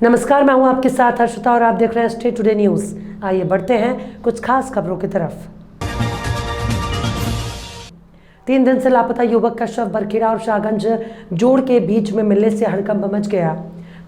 नमस्कार, मैं हूं आपके साथ हर्षिता और आप देख रहे हैं स्टेट टुडे न्यूज़। आइए बढ़ते हैं कुछ खास खबरों की तरफ। 3 दिन से लापता युवक का शव बरखेड़ा और शाहगंज जोड़ के बीच में मिलने से हड़कंप मच गया।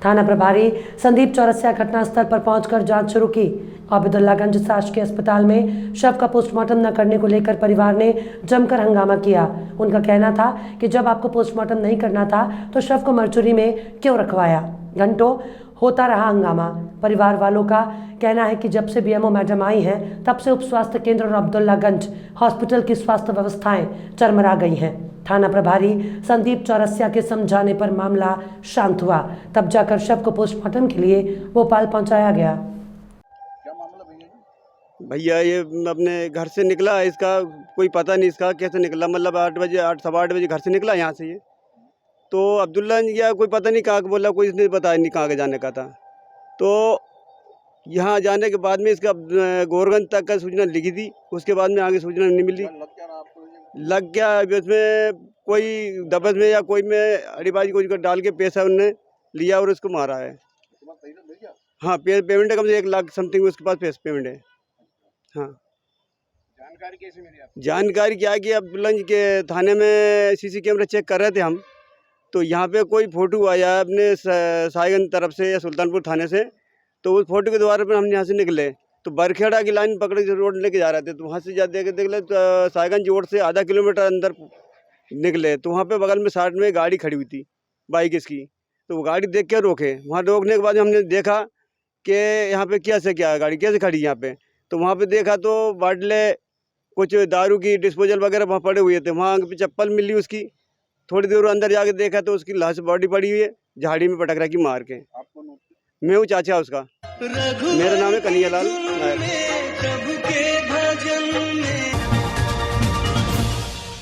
थाना प्रभारी संदीप चौरसिया घटनास्थल पर पहुंचकर जांच शुरू की। आबिदुल्लागंज शासकीय अस्पताल में शव का पोस्टमार्टम न करने को लेकर परिवार ने जमकर हंगामा किया। उनका कहना था कि जब आपको पोस्टमार्टम नहीं करना था तो शव को मरचुरी में क्यों रखवाया। घंटों होता रहा हंगामा। परिवार वालों का कहना है कि जब से बीएमओ मैडम आई हैं तब से उप स्वास्थ्य केंद्र और अब्दुल्लागंज हॉस्पिटल की स्वास्थ्य व्यवस्थाएं चरमरा गई हैं। थाना प्रभारी संदीप चौरसिया के समझाने पर मामला शांत हुआ, तब जाकर शव को पोस्टमार्टम के लिए भोपाल पहुंचाया गया। क्या मामला भैया? ये अपने घर से निकला, इसका कोई पता नहीं इसका कैसे निकला। मतलब 8 बजे 8 सवा 8 बजे घर से निकला यहाँ से ये, तो अब्दुल्ला या कोई पता नहीं कहाँ बोला, कोई इसने बताया नहीं कहाँ के जाने का था। तो यहाँ जाने के बाद में इसका गोरगंज तक का सूचना लिखी थी, उसके बाद में आगे सूचना नहीं मिली। लग गया इसमें कोई दबस में या कोई में अड़ीबाजी कुछ डाल के पैसा उनने लिया और उसको मारा है। हाँ, पेमेंट है कम से 1 लाख समथिंग उसके पास पेमेंट है। हाँ, जानकारी कैसे मिली आपको? जानकारी क्या है कि अब्दुल्लागंज के थाने में सीसी कैमरा चेक कर रहे थे हम, तो यहाँ पे कोई फ़ोटो आया अपने साहिगंज तरफ से या सुल्तानपुर थाने से, तो उस फोटो के द्वारा पर हम यहाँ से निकले तो बरखेड़ा की लाइन पकड़ के रोड लेके जा रहे थे। तो वहाँ से जा देख ले तो साहिगंज रोड से आधा किलोमीटर अंदर निकले तो वहाँ पे बगल में साइड में गाड़ी खड़ी हुई थी, बाइक इसकी। तो वो गाड़ी देख के रोके। वहाँ रोकने के बाद हमने देखा कि यहाँ पे क्या से क्या गाड़ी कैसे खड़ी यहाँ पे। तो वहाँ पे देखा तो बाटले कुछ दारू की डिस्पोजल वगैरह वहाँ पड़े हुए थे। वहाँ पे चप्पल मिली उसकी। थोड़ी देर अंदर जाके देखा तो उसकी लाश बॉडी पड़ी हुई है, झाड़ी में पटक रखी मार के। मैं हूँ चाचा उसका, मेरा नाम है कन्हैयालाल नायर।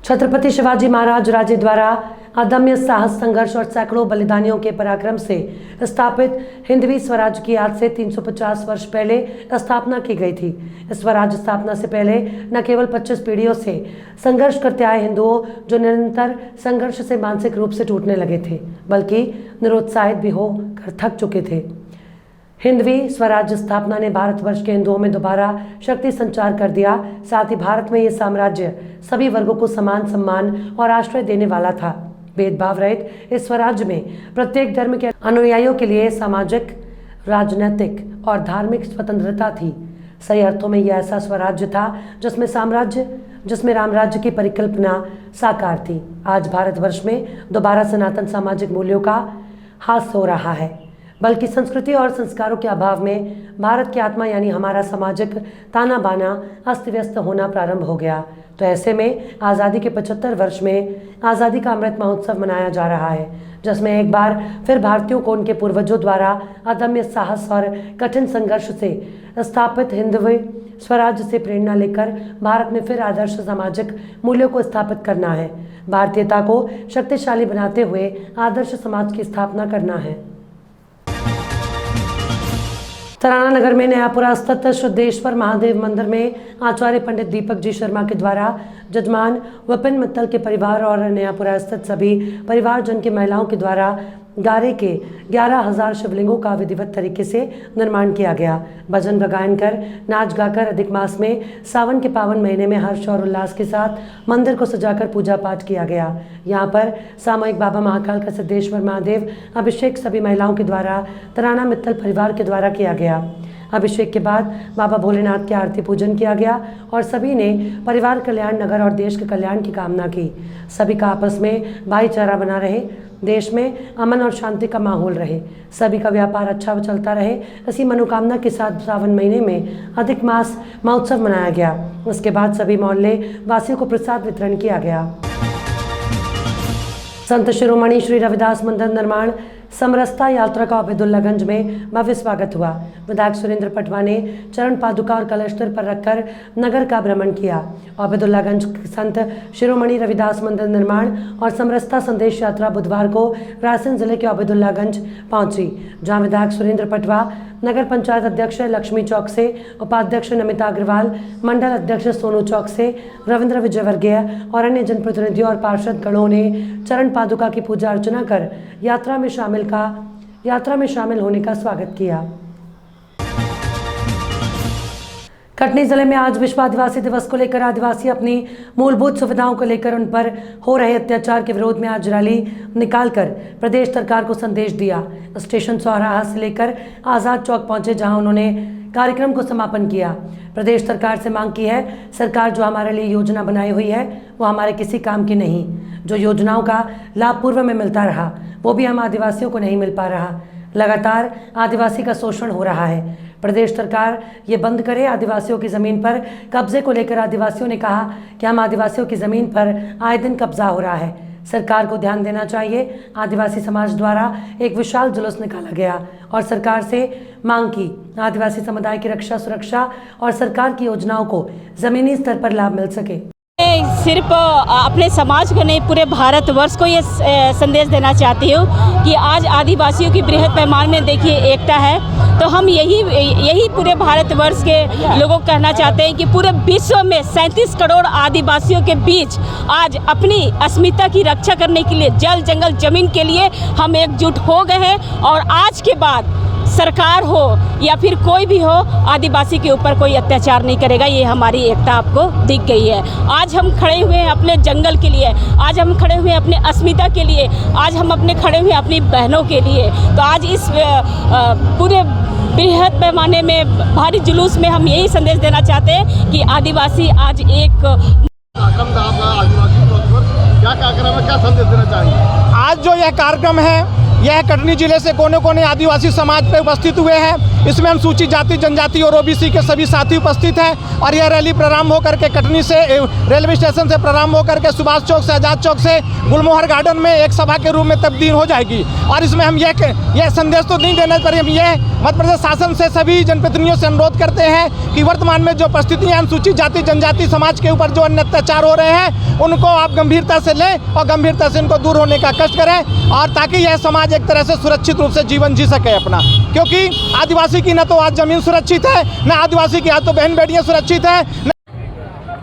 छत्रपति शिवाजी महाराज राज्य द्वारा अदम्य साहस, संघर्ष और सैकड़ों बलिदानियों के पराक्रम से स्थापित हिंदवी स्वराज की आज से 350 वर्ष पहले स्थापना की गई थी। इस स्वराज स्थापना से पहले न केवल 25 पीढ़ियों से संघर्ष करते आए हिंदुओं जो निरंतर संघर्ष से मानसिक रूप से टूटने लगे थे, बल्कि निरुत्साहित भी होकर थक चुके थे। हिंदवी स्वराज स्थापना ने भारतवर्ष के हिंदुओं में दोबारा शक्ति संचार कर दिया। साथ ही भारत में ये साम्राज्य सभी वर्गों को समान सम्मान और आश्रय देने वाला था। भेदभाव रहित इस स्वराज्य में प्रत्येक धर्म के अनुयायियों के लिए सामाजिक, राजनीतिक और धार्मिक स्वतंत्रता थी। सही अर्थों में यह ऐसा स्वराज्य था जिसमें रामराज्य की परिकल्पना साकार थी। आज भारतवर्ष में दोबारा सनातन सामाजिक मूल्यों का हास हो रहा है, बल्कि संस्कृति और संस्कारों के अभाव में भारत की आत्मा यानी हमारा सामाजिक ताना बाना अस्त व्यस्त होना प्रारंभ हो गया। तो ऐसे में आज़ादी के 75 वर्ष में आज़ादी का अमृत महोत्सव मनाया जा रहा है, जिसमें एक बार फिर भारतीयों को उनके पूर्वजों द्वारा अदम्य साहस और कठिन संघर्ष से स्थापित हिंदवी स्वराज से प्रेरणा लेकर भारत में फिर आदर्श सामाजिक मूल्यों को स्थापित करना है। भारतीयता को शक्तिशाली बनाते हुए आदर्श समाज की स्थापना करना है। तराना नगर में नयापुरा स्थित शुद्धेश्वर महादेव मंदिर में आचार्य पंडित दीपक जी शर्मा के द्वारा जजमान विपिन मित्तल के परिवार और नयापुरा स्थित सभी परिवारजन की महिलाओं के द्वारा गारे के 11,000 शिवलिंगों का विधिवत तरीके से निर्माण किया गया। भजन गायन कर, नाच गाकर अधिक मास में सावन के पावन महीने में हर्ष और उल्लास के साथ मंदिर को सजाकर पूजा पाठ किया गया। यहाँ पर सामूहिक बाबा महाकाल का सिद्धेश्वर महादेव अभिषेक सभी महिलाओं के द्वारा तराना मित्तल परिवार के द्वारा किया गया। अभिषेक के बाद बाबा भोलेनाथ की आरती पूजन किया गया और सभी ने परिवार कल्याण, नगर और देश के कल्याण की कामना की। सभी का आपस में भाईचारा बना रहे, देश में अमन और शांति का माहौल रहे, सभी का व्यापार अच्छा चलता रहे, इसी मनोकामना के साथ सावन महीने में अधिक मास महोत्सव मनाया गया। उसके बाद सभी मोहल्ले वासियों को प्रसाद वितरण किया गया। संत शिरोमणि श्री रविदास मंदिर निर्माण समरसता यात्रा का आबिदुल्लागंज में भव्य स्वागत हुआ। विधायक सुरेंद्र पटवा ने चरण पादुका और कलशतर पर रखकर नगर का भ्रमण किया। आबिदुल्लागंज संत शिरोमणि रविदास मंदिर निर्माण और समरसता संदेश यात्रा बुधवार को रायसेन जिले के आबिदुल्लागंज पहुंची, जहां विधायक सुरेंद्र पटवा, नगर पंचायत अध्यक्ष लक्ष्मी चौक से उपाध्यक्ष नमिता अग्रवाल, मंडल अध्यक्ष सोनू चौक से रविंद्र विजयवर्गीय और अन्य जनप्रतिनिधियों और पार्षद गणों ने चरण पादुका की पूजा अर्चना कर यात्रा में शामिल का यात्रा में शामिल होने का स्वागत किया। कटनी जिले में आज विश्व आदिवासी दिवस को लेकर आदिवासी अपनी मूलभूत सुविधाओं को लेकर उन पर हो रहे अत्याचार के विरोध में आज रैली निकालकर प्रदेश सरकार को संदेश दिया। स्टेशन चौराहा से लेकर आज़ाद चौक पहुंचे, जहां उन्होंने कार्यक्रम को समापन किया। प्रदेश सरकार से मांग की है, सरकार जो हमारे लिए योजना बनाई हुई है वो हमारे किसी काम की नहीं। जो योजनाओं का लाभ पूर्व में मिलता रहा वो भी हम आदिवासियों को नहीं मिल पा रहा। लगातार आदिवासी का शोषण हो रहा है। प्रदेश सरकार ये बंद करे। आदिवासियों की ज़मीन पर कब्जे को लेकर आदिवासियों ने कहा कि हम आदिवासियों की ज़मीन पर आए दिन कब्जा हो रहा है, सरकार को ध्यान देना चाहिए। आदिवासी समाज द्वारा एक विशाल जुलूस निकाला गया और सरकार से मांग की आदिवासी समुदाय की रक्षा, सुरक्षा और सरकार की योजनाओं को ज़मीनी स्तर पर लाभ मिल सके। सिर्फ अपने समाज को नहीं, पूरे भारतवर्ष को ये संदेश देना चाहती हूँ कि आज आदिवासियों की बृहद पैमाने में देखिए एकता है। तो हम यही पूरे भारतवर्ष के लोगों को कहना चाहते हैं कि पूरे विश्व में 37 करोड़ आदिवासियों के बीच आज अपनी अस्मिता की रक्षा करने के लिए, जल जंगल जमीन के लिए हम एकजुट हो गए हैं। और आज के बाद सरकार हो या फिर कोई भी हो, आदिवासी के ऊपर कोई अत्याचार नहीं करेगा। ये हमारी एकता आपको दिख गई है। आज हम खड़े हुए हैं अपने जंगल के लिए, आज हम खड़े हुए हैं अपने अस्मिता के लिए, आज हम अपने खड़े हुए हैं अपनी बहनों के लिए। तो आज इस पूरे बृहद पैमाने में भारी जुलूस में हम यही संदेश देना चाहते हैं कि आदिवासी आज एक क्या कार्यक्रम है, क्या संदेश देना चाहिए? आज जो यह कार्यक्रम है यह कटनी जिले से कोने कोने आदिवासी समाज पे उपस्थित हुए हैं। इसमें अनुसूचित जाति, जनजाति और ओबीसी के सभी साथी उपस्थित हैं और यह रैली प्रारंभ होकर के कटनी से रेलवे स्टेशन से प्रारंभ होकर के सुभाष चौक से, आज़ाद चौक से गुलमोहर गार्डन में एक सभा के रूप में तब्दील हो जाएगी। और इसमें हम यह संदेश तो नहीं देने पर हम यह मध्य प्रदेश शासन से सभी जनप्रतिनिधियों से अनुरोध करते हैं कि वर्तमान में जो परिस्थितियाँ अनुसूचित जाति, जनजाति समाज के ऊपर जो अन्य अत्याचार हो रहे हैं उनको आप गंभीरता से लें और गंभीरता से इनको दूर होने का कष्ट करें, और ताकि यह समाज एक तरह से सुरक्षित रूप से जीवन जी सके अपना। क्योंकि आदिवासी की न तो आज जमीन सुरक्षित है, न आदिवासी की आज तो बहन बेटियां सुरक्षित है।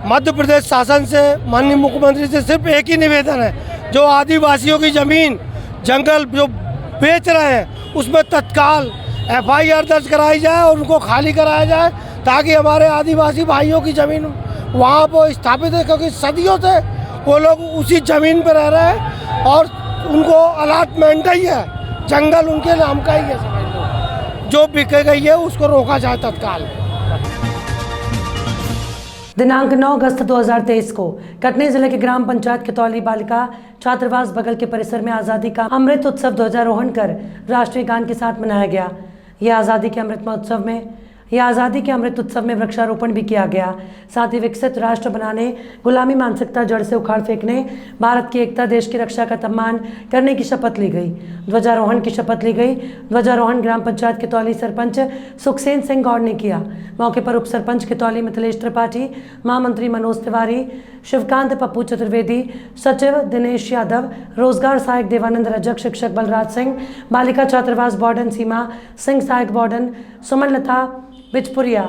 मध्य प्रदेश शासन से, माननीय मुख्यमंत्री से सिर्फ एक ही निवेदन है, जो आदिवासियों की जमीन जंगल जो बेच रहे हैं उसमें तत्काल FIR दर्ज कराई जाए और उनको खाली कराया जाए, ताकि हमारे आदिवासी भाइयों की ज़मीन वहाँ पर स्थापित है। क्योंकि सदियों से वो लोग उसी ज़मीन पर रह रहे हैं और उनको अलॉटमेंट ही है, जंगल उनके नाम का ही है, समझ लो। जो बिक गई है उसको रोका जाए तत्काल। दिनांक 9 अगस्त 2023 को कटनी जिले के ग्राम पंचायत कितौली बालिका छात्रावास बगल के परिसर में आज़ादी का अमृत उत्सव ध्वजारोहण कर राष्ट्रीय गान के साथ मनाया गया। यह आज़ादी के अमृत उत्सव में वृक्षारोपण भी किया गया। साथ ही विकसित राष्ट्र बनाने, गुलामी मानसिकता जड़ से उखाड़ फेंकने, भारत की एकता, देश की रक्षा का सम्मान करने की शपथ ली गई। ध्वजारोहण की शपथ ली गई। ध्वजारोहण ग्राम पंचायत कितौली सरपंच सुखसेन सिंह गौड़ ने किया। मौके पर उप सरपंच कितौली मिथिलेश त्रिपाठी, महामंत्री मनोज तिवारी, शिवकांत पप्पू चतुर्वेदी, सचिव दिनेश यादव, रोजगार सहायक देवानंद रजक, शिक्षक बलराज सिंह, बालिका छात्रावास वार्डन सीमा सिंह, सहायक वार्डन सुमनलता बिचपुरिया,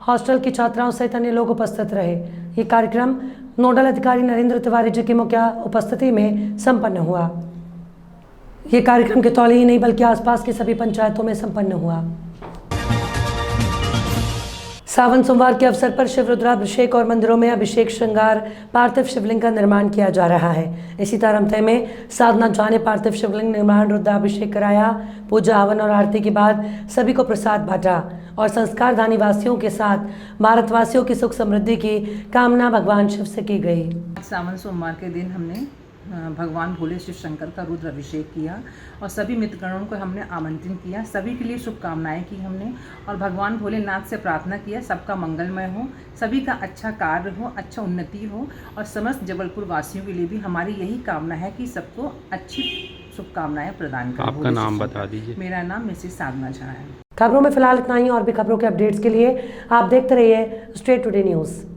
हॉस्टल की छात्राओं सहित अन्य लोग उपस्थित रहे। ये कार्यक्रम नोडल अधिकारी नरेंद्र तिवारी जी की मुख्य उपस्थिति में संपन्न हुआ। ये कार्यक्रम कितौली ही नहीं बल्कि आसपास की सभी पंचायतों में संपन्न हुआ। सावन सोमवार के अवसर पर शिव रुद्राभिषेक और मंदिरों में अभिषेक श्रृंगार पार्थिव शिवलिंग का निर्माण किया जा रहा है। इसी तारतम्य में साधना झा ने पार्थिव शिवलिंग निर्माण, रुद्राभिषेक कराया। पूजा, हवन और आरती के बाद सभी को प्रसाद बांटा और संस्कारधानी वासियों के साथ भारतवासियों की सुख समृद्धि की कामना भगवान शिव से की गई। सावन सोमवार के दिन हमने भगवान भोले शिव शंकर का रुद्र अभिषेक किया और सभी मित्रगणों को हमने आमंत्रित किया। सभी के लिए शुभकामनाएं की हमने और भगवान भोलेनाथ से प्रार्थना किया सबका मंगलमय हो, सभी का अच्छा कार्य हो, अच्छा उन्नति हो और समस्त जबलपुर वासियों के लिए भी हमारी यही कामना है कि सबको अच्छी शुभकामनाएं प्रदान करें। आपका नाम बता दीजिए। मेरा नाम मिसेस साधना झा है। खबरों में फिलहाल इतना ही। और भी खबरों के अपडेट्स के लिए आप देखते रहिए स्टेट टुडे न्यूज़।